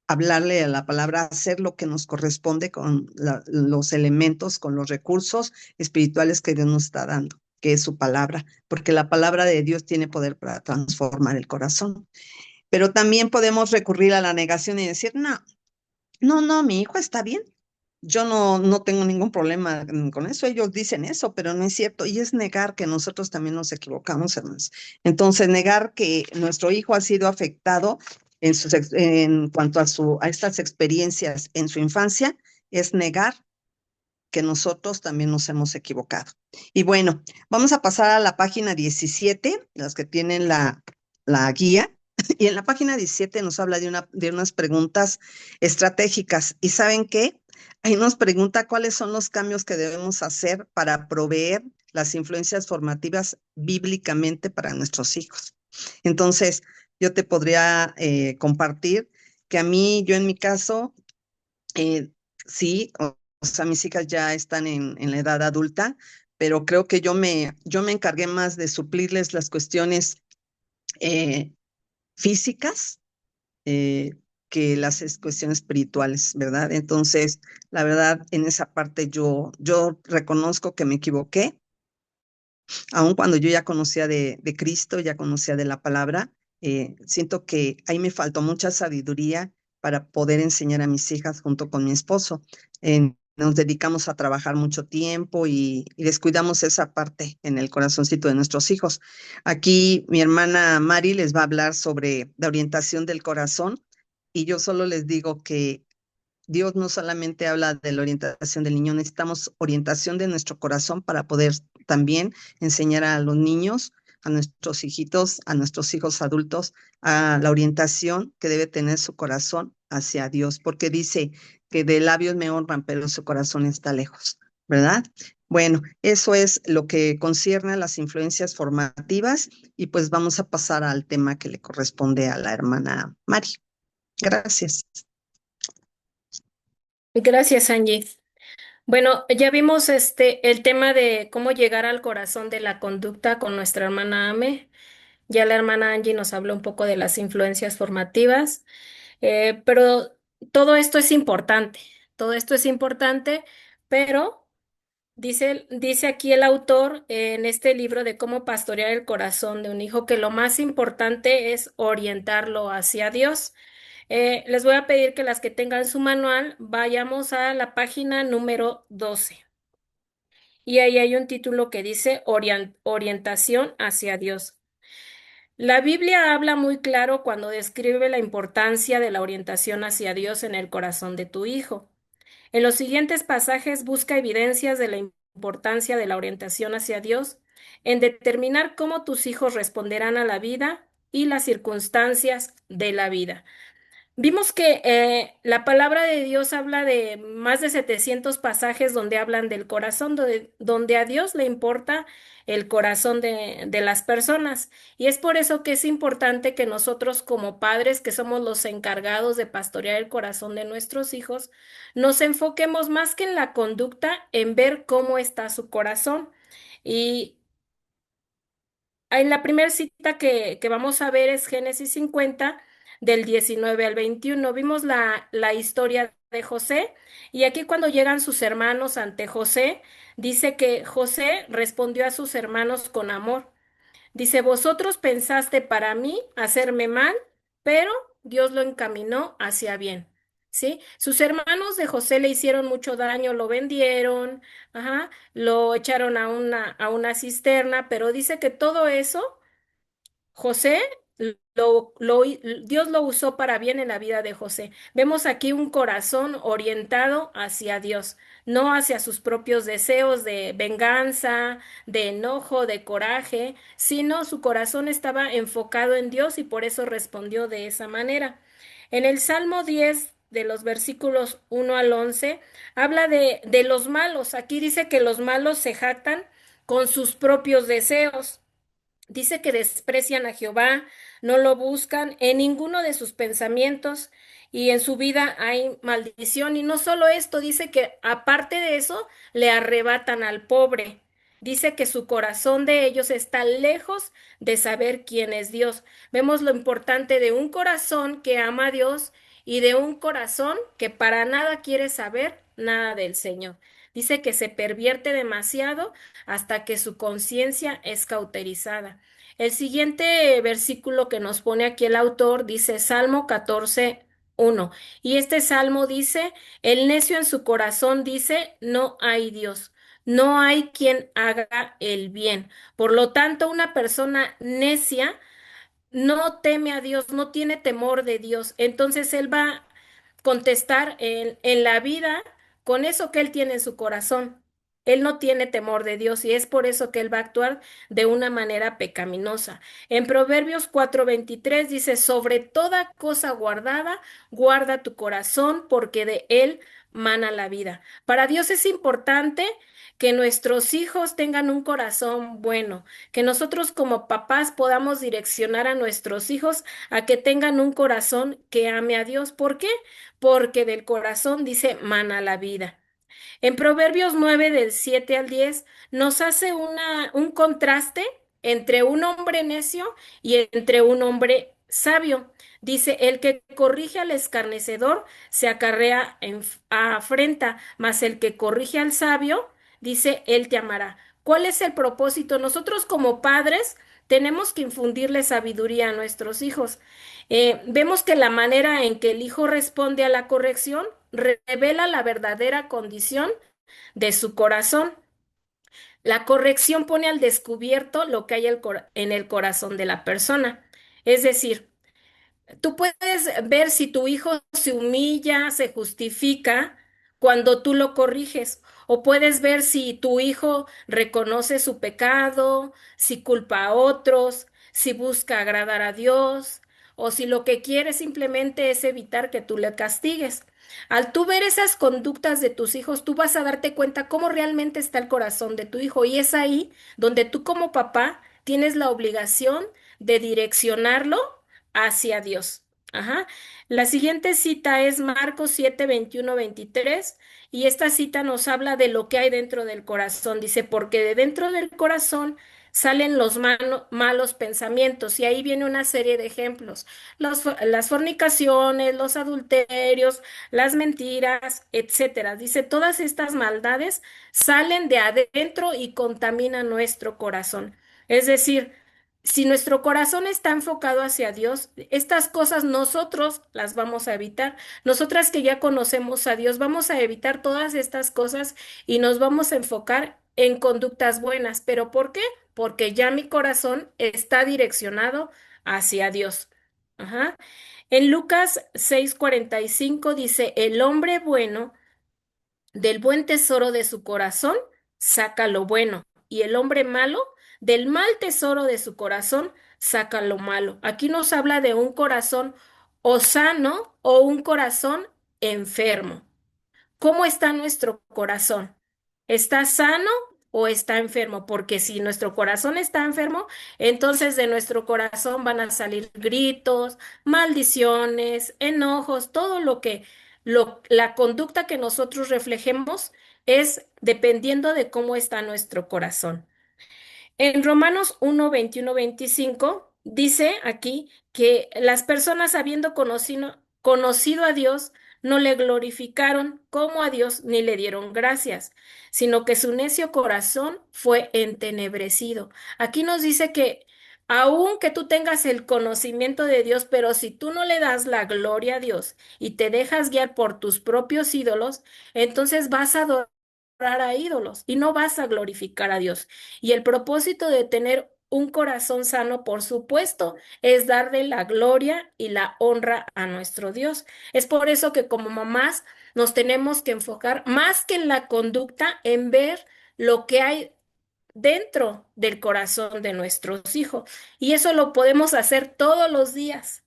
hablarle a la palabra, hacer lo que nos corresponde con los elementos, con los recursos espirituales que Dios nos está dando, que es su palabra, porque la palabra de Dios tiene poder para transformar el corazón. Pero también podemos recurrir a la negación y decir, no, no, no, mi hijo está bien. Yo no tengo ningún problema con eso. Ellos dicen eso, pero no es cierto. Y es negar que nosotros también nos equivocamos, hermanos. Entonces, negar que nuestro hijo ha sido afectado en cuanto a estas experiencias en su infancia, es negar que nosotros también nos hemos equivocado. Y bueno, vamos a pasar a la página 17, las que tienen la guía. Y en la página 17 nos habla de unas preguntas estratégicas. ¿Y saben qué? Ahí nos pregunta cuáles son los cambios que debemos hacer para proveer las influencias formativas bíblicamente para nuestros hijos. Entonces, yo te podría compartir que yo en mi caso, eh, sí, o sea, mis hijas ya están en la edad adulta, pero creo que yo me encargué más de suplirles las cuestiones eh, físicas eh, que las cuestiones espirituales, ¿verdad? Entonces, la verdad, en esa parte yo reconozco que me equivoqué, aun cuando yo ya conocía de Cristo, ya conocía de la palabra, siento que ahí me faltó mucha sabiduría para poder enseñar a mis hijas junto con mi esposo. Nos dedicamos a trabajar mucho tiempo y descuidamos esa parte en el corazoncito de nuestros hijos. Aquí mi hermana Mari les va a hablar sobre la orientación del corazón y yo solo les digo que Dios no solamente habla de la orientación del niño, necesitamos orientación de nuestro corazón para poder también enseñar a los niños, a nuestros hijitos, a nuestros hijos adultos, a la orientación que debe tener su corazón hacia Dios, porque dice que de labios me honran, pero su corazón está lejos, ¿verdad? Bueno, eso es lo que concierne a las influencias formativas y pues vamos a pasar al tema que le corresponde a la hermana Mari. Gracias. Gracias, Angie. Bueno, ya vimos el tema de cómo llegar al corazón de la conducta con nuestra hermana Ame. Ya la hermana Angie nos habló un poco de las influencias formativas, pero todo esto es importante. Todo esto es importante, pero dice aquí el autor en este libro de cómo pastorear el corazón de un hijo que lo más importante es orientarlo hacia Dios. Les voy a pedir que las que tengan su manual vayamos a la página número 12. Y ahí hay un título que dice Orientación hacia Dios. La Biblia habla muy claro cuando describe la importancia de la orientación hacia Dios en el corazón de tu hijo. En los siguientes pasajes busca evidencias de la importancia de la orientación hacia Dios en determinar cómo tus hijos responderán a la vida y las circunstancias de la vida. Vimos que la palabra de Dios habla de más de 700 pasajes donde hablan del corazón, donde a Dios le importa el corazón de las personas. Y es por eso que es importante que nosotros como padres, que somos los encargados de pastorear el corazón de nuestros hijos, nos enfoquemos más que en la conducta, en ver cómo está su corazón. Y en la primera cita que vamos a ver es Génesis 50, del 19 al 21. Vimos la historia de José y aquí cuando llegan sus hermanos ante José, dice que José respondió a sus hermanos con amor. Dice, vosotros pensaste para mí hacerme mal, pero Dios lo encaminó hacia bien. ¿Sí? Sus hermanos de José le hicieron mucho daño, lo vendieron, ajá, lo echaron a una cisterna, pero dice que todo eso José, Dios lo usó para bien en la vida de José. Vemos aquí un corazón orientado hacia Dios, no hacia sus propios deseos de venganza, de enojo, de coraje, sino su corazón estaba enfocado en Dios y por eso respondió de esa manera. En el Salmo 10, de los versículos 1 al 11, habla de los malos. Aquí dice que los malos se jactan con sus propios deseos. Dice que desprecian a Jehová, no lo buscan en ninguno de sus pensamientos y en su vida hay maldición. Y no solo esto, dice que aparte de eso, le arrebatan al pobre. Dice que su corazón de ellos está lejos de saber quién es Dios. Vemos lo importante de un corazón que ama a Dios y de un corazón que para nada quiere saber nada del Señor. Dice que se pervierte demasiado hasta que su conciencia es cauterizada. El siguiente versículo que nos pone aquí el autor dice Salmo 14:1. Y este salmo dice, el necio en su corazón dice, no hay Dios, no hay quien haga el bien. Por lo tanto, una persona necia no teme a Dios, no tiene temor de Dios. Entonces él va a contestar en la vida con eso que él tiene en su corazón. Él no tiene temor de Dios y es por eso que él va a actuar de una manera pecaminosa. En Proverbios 4:23 dice, sobre toda cosa guardada, guarda tu corazón porque de él mana la vida. Para Dios es importante que nuestros hijos tengan un corazón bueno, que nosotros como papás podamos direccionar a nuestros hijos a que tengan un corazón que ame a Dios. ¿Por qué? Porque del corazón dice mana la vida. En Proverbios 9 del 7 al 10 nos hace un contraste entre un hombre necio y entre un hombre sabio. Dice, el que corrige al escarnecedor se acarrea a afrenta, mas el que corrige al sabio, dice, él te amará. ¿Cuál es el propósito? Nosotros como padres tenemos que infundirle sabiduría a nuestros hijos. Vemos que la manera en que el hijo responde a la corrección revela la verdadera condición de su corazón. La corrección pone al descubierto lo que hay en el corazón de la persona. Es decir, tú puedes ver si tu hijo se humilla, se justifica cuando tú lo corriges, o puedes ver si tu hijo reconoce su pecado, si culpa a otros, si busca agradar a Dios, o si lo que quiere simplemente es evitar que tú le castigues. Al tú ver esas conductas de tus hijos, tú vas a darte cuenta cómo realmente está el corazón de tu hijo, y es ahí donde tú como papá tienes la obligación de direccionarlo hacia Dios. Ajá. La siguiente cita es Marcos 7:21-23 y esta cita nos habla de lo que hay dentro del corazón. Dice, porque de dentro del corazón salen los malos pensamientos y ahí viene una serie de ejemplos. Las fornicaciones, los adulterios, las mentiras, etcétera. Dice, todas estas maldades salen de adentro y contaminan nuestro corazón. Es decir, si nuestro corazón está enfocado hacia Dios, estas cosas nosotros las vamos a evitar. Nosotras que ya conocemos a Dios, vamos a evitar todas estas cosas y nos vamos a enfocar en conductas buenas. ¿Pero por qué? Porque ya mi corazón está direccionado hacia Dios. Ajá. En Lucas 6:45 dice, el hombre bueno del buen tesoro de su corazón saca lo bueno, y el hombre malo del mal tesoro de su corazón saca lo malo. Aquí nos habla de un corazón o sano o un corazón enfermo. ¿Cómo está nuestro corazón? ¿Está sano o está enfermo? Porque si nuestro corazón está enfermo, entonces de nuestro corazón van a salir gritos, maldiciones, enojos, todo la conducta que nosotros reflejemos es dependiendo de cómo está nuestro corazón. En Romanos 1:21-25 dice aquí que las personas habiendo conocido a Dios no le glorificaron como a Dios ni le dieron gracias, sino que su necio corazón fue entenebrecido. Aquí nos dice que aun que tú tengas el conocimiento de Dios, pero si tú no le das la gloria a Dios y te dejas guiar por tus propios ídolos, entonces vas a adorar a ídolos y no vas a glorificar a Dios. Y el propósito de tener un corazón sano, por supuesto, es darle la gloria y la honra a nuestro Dios. Es por eso que como mamás nos tenemos que enfocar más que en la conducta, en ver lo que hay dentro del corazón de nuestros hijos. Y eso lo podemos hacer todos los días.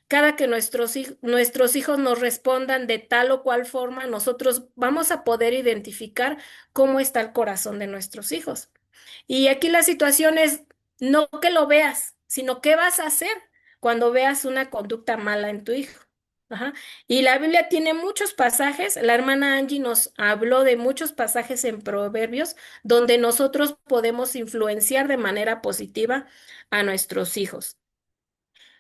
Cada que nuestros hijos nos respondan de tal o cual forma, nosotros vamos a poder identificar cómo está el corazón de nuestros hijos. Y aquí la situación es no que lo veas, sino qué vas a hacer cuando veas una conducta mala en tu hijo. Ajá. Y la Biblia tiene muchos pasajes, la hermana Angie nos habló de muchos pasajes en Proverbios donde nosotros podemos influenciar de manera positiva a nuestros hijos.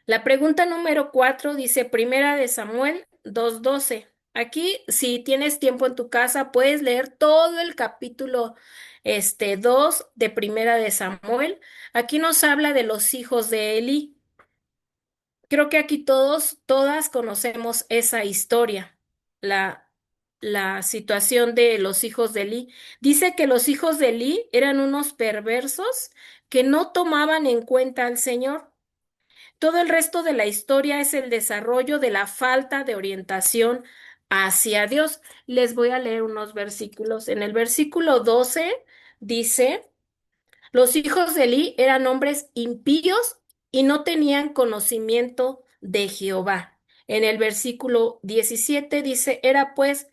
La pregunta número 4 dice Primera de Samuel 2:12. Aquí, si tienes tiempo en tu casa, puedes leer todo el capítulo 2 de Primera de Samuel. Aquí nos habla de los hijos de Eli. Creo que aquí todas conocemos esa historia, la, la situación de los hijos de Eli. Dice que los hijos de Eli eran unos perversos que no tomaban en cuenta al Señor. Todo el resto de la historia es el desarrollo de la falta de orientación hacia Dios. Les voy a leer unos versículos. En el versículo 12 dice, los hijos de Eli eran hombres impíos y no tenían conocimiento de Jehová. En el versículo 17 dice, era pues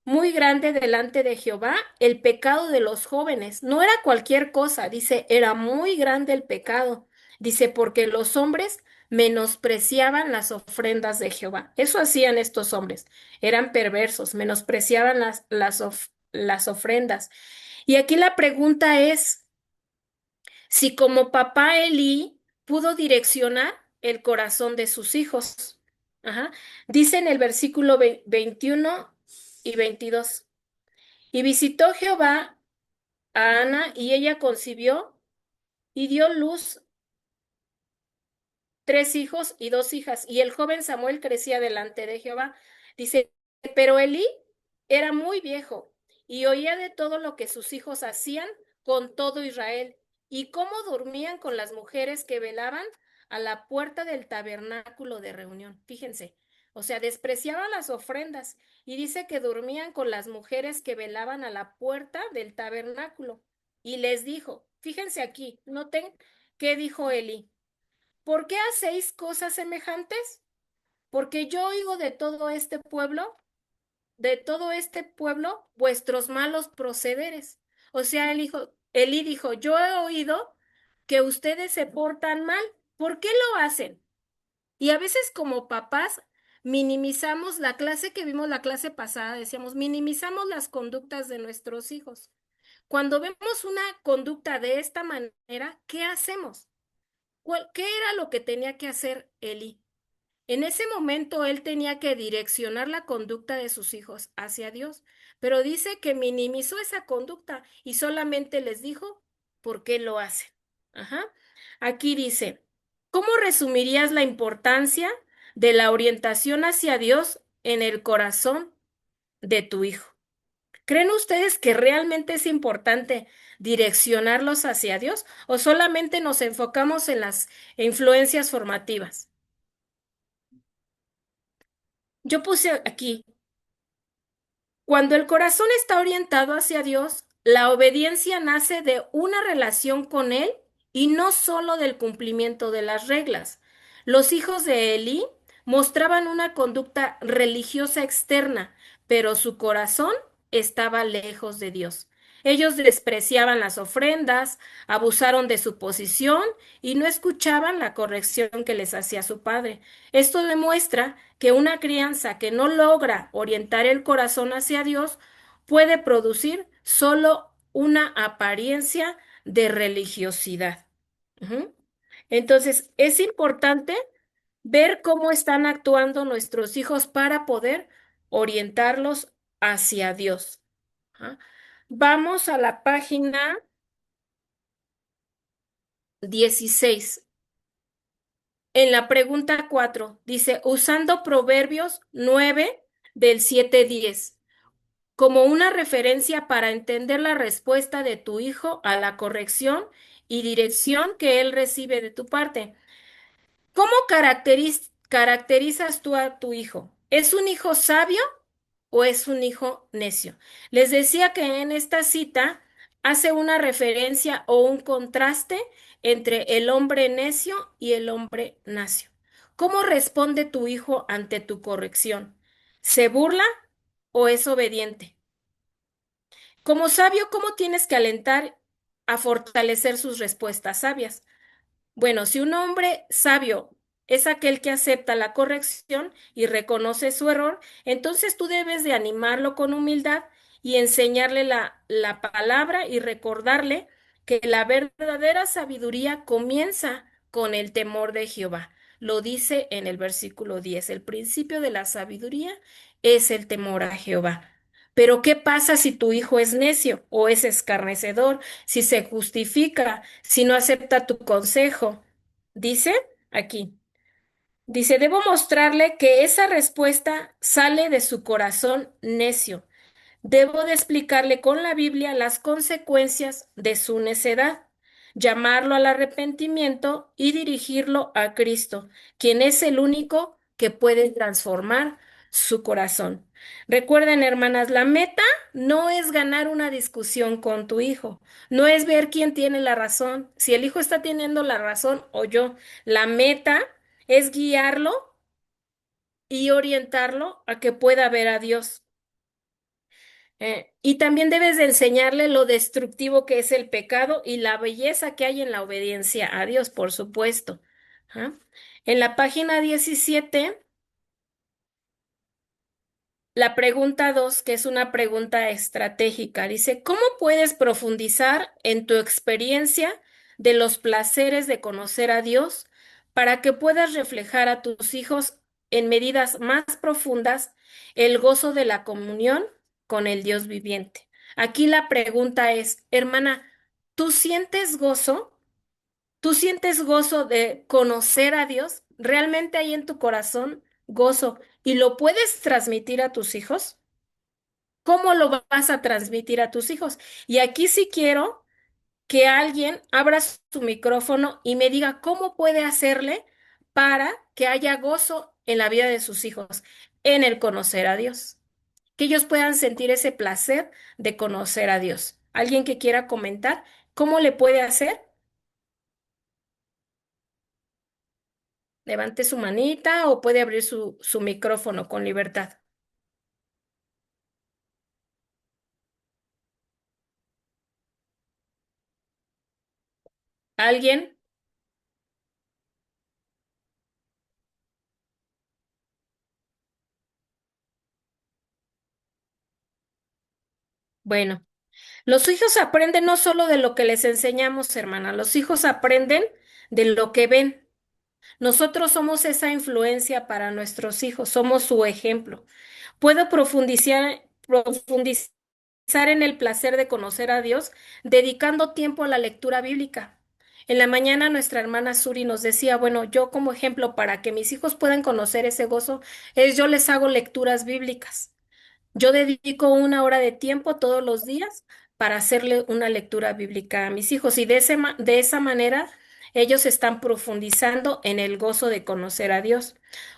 muy grande delante de Jehová el pecado de los jóvenes. No era cualquier cosa, dice, era muy grande el pecado. Dice, porque los hombres menospreciaban las ofrendas de Jehová. Eso hacían estos hombres. Eran perversos, menospreciaban las ofrendas. Y aquí la pregunta es, si como papá Elí pudo direccionar el corazón de sus hijos. Ajá. Dice en el versículo 21 y 22. Y visitó Jehová a Ana y ella concibió y dio luz 3 hijos y 2 hijas. Y el joven Samuel crecía delante de Jehová. Dice, pero Elí era muy viejo y oía de todo lo que sus hijos hacían con todo Israel y cómo dormían con las mujeres que velaban a la puerta del tabernáculo de reunión. Fíjense, o sea, despreciaban las ofrendas y dice que dormían con las mujeres que velaban a la puerta del tabernáculo. Y les dijo, fíjense aquí, noten qué dijo Elí. ¿Por qué hacéis cosas semejantes? Porque yo oigo de todo este pueblo, vuestros malos procederes. O sea, Elí dijo, yo he oído que ustedes se portan mal. ¿Por qué lo hacen? Y a veces como papás minimizamos la clase que vimos la clase pasada, decíamos, minimizamos las conductas de nuestros hijos. Cuando vemos una conducta de esta manera, ¿qué hacemos? ¿Qué era lo que tenía que hacer Eli? En ese momento él tenía que direccionar la conducta de sus hijos hacia Dios, pero dice que minimizó esa conducta y solamente les dijo por qué lo hacen. Ajá. Aquí dice, ¿cómo resumirías la importancia de la orientación hacia Dios en el corazón de tu hijo? ¿Creen ustedes que realmente es importante direccionarlos hacia Dios o solamente nos enfocamos en las influencias formativas? Yo puse aquí, cuando el corazón está orientado hacia Dios, la obediencia nace de una relación con Él y no solo del cumplimiento de las reglas. Los hijos de Elí mostraban una conducta religiosa externa, pero su corazón estaba lejos de Dios. Ellos despreciaban las ofrendas, abusaron de su posición y no escuchaban la corrección que les hacía su padre. Esto demuestra que una crianza que no logra orientar el corazón hacia Dios puede producir solo una apariencia de religiosidad. Ujú. Entonces, es importante ver cómo están actuando nuestros hijos para poder orientarlos hacia Dios. Ajá. Vamos a la página 16. En la pregunta 4 dice, usando Proverbios 9 del 7:10 como una referencia para entender la respuesta de tu hijo a la corrección y dirección que él recibe de tu parte. ¿Cómo caracterizas tú a tu hijo? ¿Es un hijo sabio o es un hijo necio? Les decía que en esta cita hace una referencia o un contraste entre el hombre necio y el hombre nacio. ¿Cómo responde tu hijo ante tu corrección? ¿Se burla o es obediente? Como sabio, ¿cómo tienes que alentar a fortalecer sus respuestas sabias? Bueno, si un hombre sabio es aquel que acepta la corrección y reconoce su error, entonces tú debes de animarlo con humildad y enseñarle la palabra y recordarle que la verdadera sabiduría comienza con el temor de Jehová. lo dice en el versículo 10. El principio de la sabiduría es el temor a Jehová. Pero ¿qué pasa si tu hijo es necio o es escarnecedor, si se justifica, si no acepta tu consejo? Dice aquí. Dice, debo mostrarle que esa respuesta sale de su corazón necio. Debo de explicarle con la Biblia las consecuencias de su necedad, llamarlo al arrepentimiento y dirigirlo a Cristo, quien es el único que puede transformar su corazón. Recuerden, hermanas, la meta no es ganar una discusión con tu hijo, no es ver quién tiene la razón, si el hijo está teniendo la razón o yo. La meta es guiarlo y orientarlo a que pueda ver a Dios. Y también debes de enseñarle lo destructivo que es el pecado y la belleza que hay en la obediencia a Dios, por supuesto. ¿Ah? En la página 17, la pregunta 2, que es una pregunta estratégica, dice, ¿cómo puedes profundizar en tu experiencia de los placeres de conocer a Dios para que puedas reflejar a tus hijos en medidas más profundas el gozo de la comunión con el Dios viviente? Aquí la pregunta es, hermana, ¿tú sientes gozo? ¿Tú sientes gozo de conocer a Dios? ¿Realmente hay en tu corazón gozo y lo puedes transmitir a tus hijos? ¿Cómo lo vas a transmitir a tus hijos? Y aquí sí quiero que alguien abra su micrófono y me diga cómo puede hacerle para que haya gozo en la vida de sus hijos, en el conocer a Dios, que ellos puedan sentir ese placer de conocer a Dios. ¿Alguien que quiera comentar cómo le puede hacer? Levante su manita o puede abrir su micrófono con libertad. ¿Alguien? Bueno, los hijos aprenden no solo de lo que les enseñamos, hermana, los hijos aprenden de lo que ven. Nosotros somos esa influencia para nuestros hijos, somos su ejemplo. Puedo profundizar en el placer de conocer a Dios dedicando tiempo a la lectura bíblica. En la mañana nuestra hermana Suri nos decía, bueno, yo como ejemplo para que mis hijos puedan conocer ese gozo es yo les hago lecturas bíblicas. Yo dedico una hora de tiempo todos los días para hacerle una lectura bíblica a mis hijos y de esa manera ellos están profundizando en el gozo de conocer a Dios.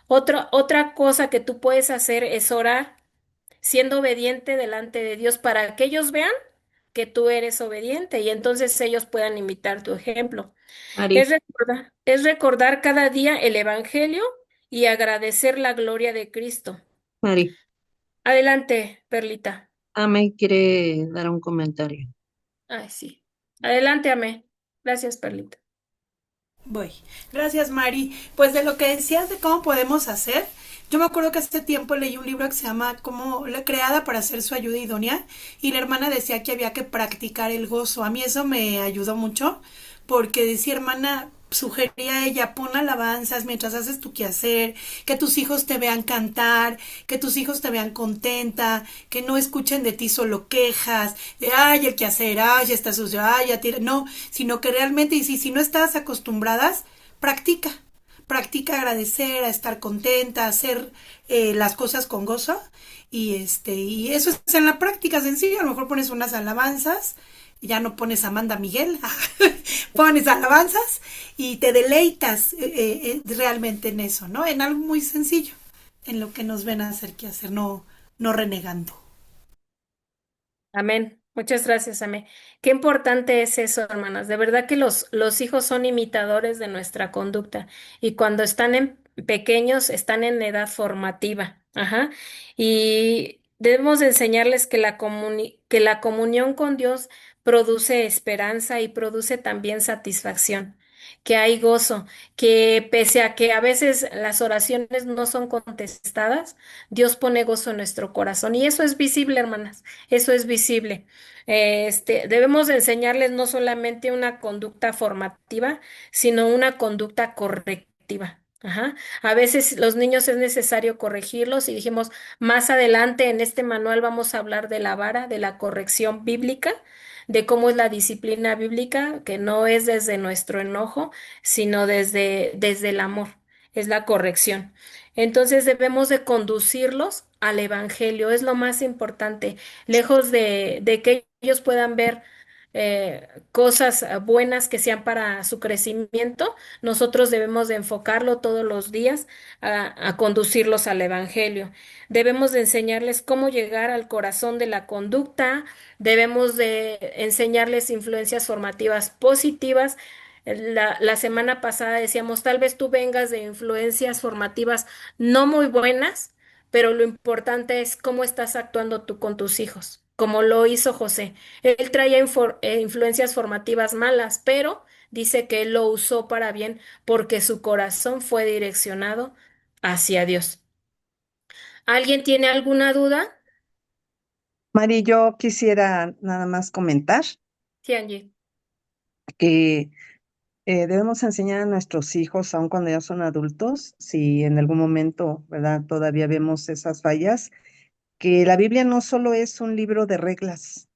Otra cosa que tú puedes hacer es orar siendo obediente delante de Dios para que ellos vean que tú eres obediente y entonces ellos puedan imitar tu ejemplo. Mari, Es recordar cada día el Evangelio y agradecer la gloria de Cristo. Mari, Adelante, Perlita. Ame quiere dar un comentario. Ay, sí. Adelante, Amé. Gracias, Perlita. Voy. Gracias, Mari. Pues de lo que decías de cómo podemos hacer, yo me acuerdo que hace tiempo leí un libro que se llama como la creada para hacer su ayuda idónea y la hermana decía que había que practicar el gozo. A mí eso me ayudó mucho porque decía, hermana, sugería a ella, pon alabanzas mientras haces tu quehacer, que tus hijos te vean cantar, que tus hijos te vean contenta, que no escuchen de ti solo quejas, de ay, el quehacer, ay, ya está sucio, ay, ya tira, no, sino que realmente, y si no estás acostumbradas, practica, practica agradecer, a estar contenta, a hacer las cosas con gozo y eso es en la práctica sencillo, a lo mejor pones unas alabanzas, ya no pones Amanda Miguel, pones alabanzas y te deleitas realmente en eso, ¿no? En algo muy sencillo, en lo que nos ven a hacer que hacer, no, no renegando. Amén. Muchas gracias, Amén. Qué importante es eso, hermanas. De verdad que los hijos son imitadores de nuestra conducta y cuando están en pequeños están en edad formativa. Ajá. Y debemos de enseñarles que que la comunión con Dios produce esperanza y produce también satisfacción, que hay gozo, que pese a que a veces las oraciones no son contestadas, Dios pone gozo en nuestro corazón y eso es visible, hermanas. Eso es visible. Debemos de enseñarles no solamente una conducta formativa, sino una conducta correctiva. Ajá. A veces los niños es necesario corregirlos y dijimos, más adelante en este manual vamos a hablar de la vara, de la corrección bíblica, de cómo es la disciplina bíblica, que no es desde nuestro enojo, sino desde el amor, es la corrección. Entonces debemos de conducirlos al evangelio, es lo más importante, lejos de que ellos puedan ver cosas buenas que sean para su crecimiento. Nosotros debemos de enfocarlo todos los días a conducirlos al Evangelio. Debemos de enseñarles cómo llegar al corazón de la conducta, debemos de enseñarles influencias formativas positivas. La semana pasada decíamos, tal vez tú vengas de influencias formativas no muy buenas, pero lo importante es cómo estás actuando tú con tus hijos, como lo hizo José. Él traía influencias formativas malas, pero dice que él lo usó para bien porque su corazón fue direccionado hacia Dios. ¿Alguien tiene alguna duda? Mari, yo quisiera nada más comentar Sí, Angie. que debemos enseñar a nuestros hijos, aun cuando ya son adultos, si en algún momento, ¿verdad? Todavía vemos esas fallas, que la Biblia no solo es un libro de reglas,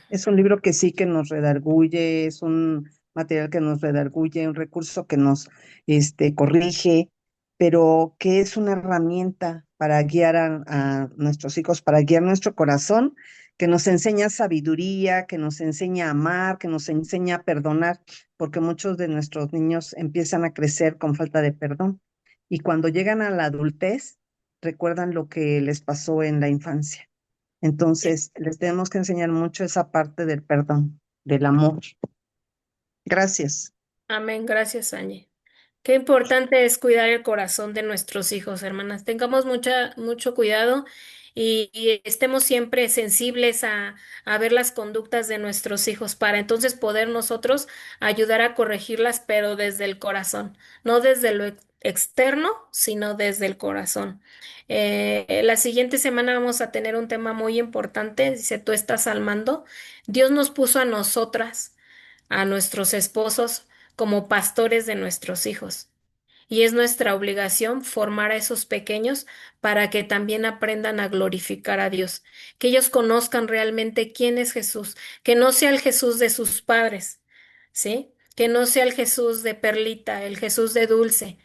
es un libro que sí que nos redarguye, es un material que nos redarguye, un recurso que nos corrige, pero que es una herramienta para guiar a nuestros hijos, para guiar nuestro corazón, que nos enseña sabiduría, que nos enseña a amar, que nos enseña a perdonar, porque muchos de nuestros niños empiezan a crecer con falta de perdón y cuando llegan a la adultez recuerdan lo que les pasó en la infancia. Entonces, les tenemos que enseñar mucho esa parte del perdón, del amor. Gracias. Amén. Gracias, Angie. Qué importante es cuidar el corazón de nuestros hijos, hermanas. Tengamos mucho cuidado y estemos siempre sensibles a ver las conductas de nuestros hijos para entonces poder nosotros ayudar a corregirlas, pero desde el corazón, no desde lo externo, sino desde el corazón. La siguiente semana vamos a tener un tema muy importante. Dice, tú estás al mando. Dios nos puso a nosotras, a nuestros esposos, como pastores de nuestros hijos. Y es nuestra obligación formar a esos pequeños para que también aprendan a glorificar a Dios, que ellos conozcan realmente quién es Jesús, que no sea el Jesús de sus padres, ¿sí? Que no sea el Jesús de Perlita, el Jesús de Dulce,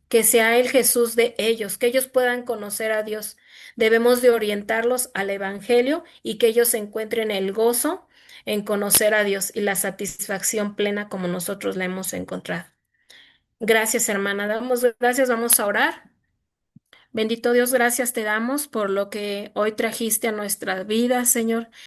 que sea el Jesús de ellos, que ellos puedan conocer a Dios. Debemos de orientarlos al Evangelio y que ellos encuentren el gozo en conocer a Dios y la satisfacción plena como nosotros la hemos encontrado. Gracias, hermana. Damos gracias, vamos a orar. Bendito Dios, gracias te damos por lo que hoy trajiste a nuestra vida, Señor.